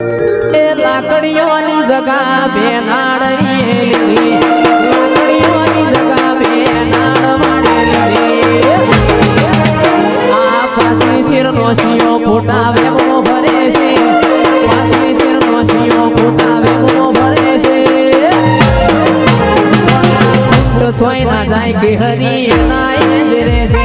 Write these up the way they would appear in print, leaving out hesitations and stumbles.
લાકડીઓની જગા બેનાડરી લીધી, લાકડીઓની જગા બેનાડ માડેલી, આ પાસની શિરનો શિયો ફૂટાવે મો ભરે છે, પાસની શિરનો શિયો ફૂટાવે મો ભરે છે, થોઈ ના જાય કે હરી એના એ જ રહે છે.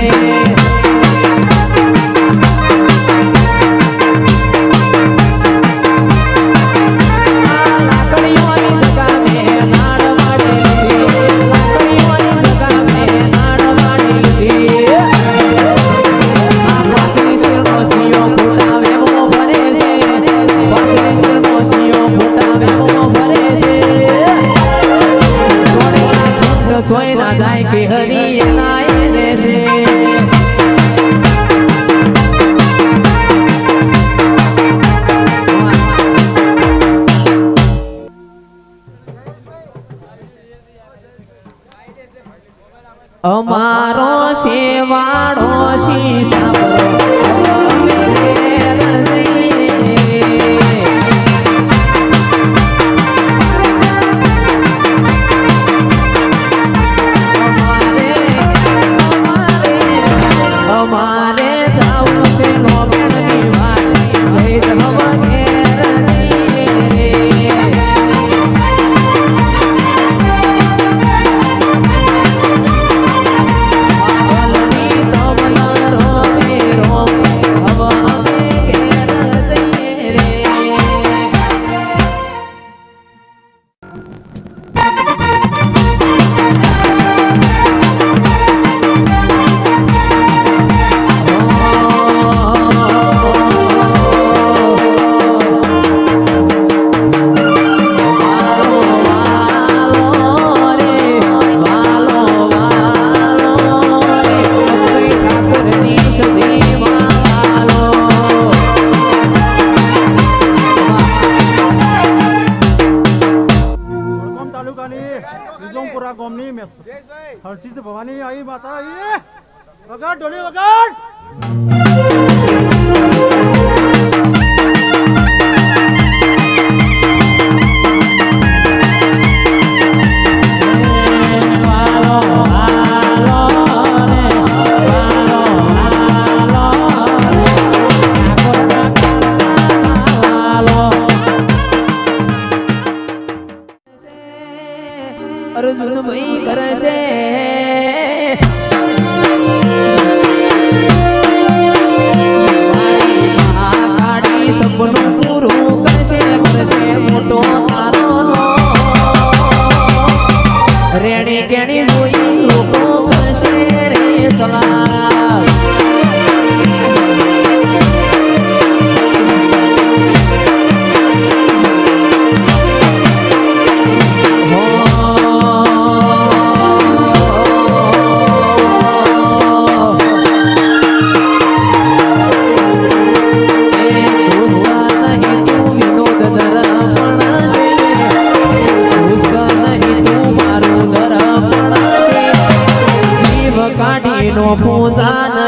સોય ના જાય કે હરી એના એ દેશે. અમારો શેવાડો શીશા हरसिद्ध भवानी आई माता आई वगाड़ डोली वगाड़ अर्जुन भाई करे છે મહાકાળી સપનું પૂરું કરશે મોટો તારો રેણી કેણી જોઈ લોકો કરશે રે સલામ. પૂજા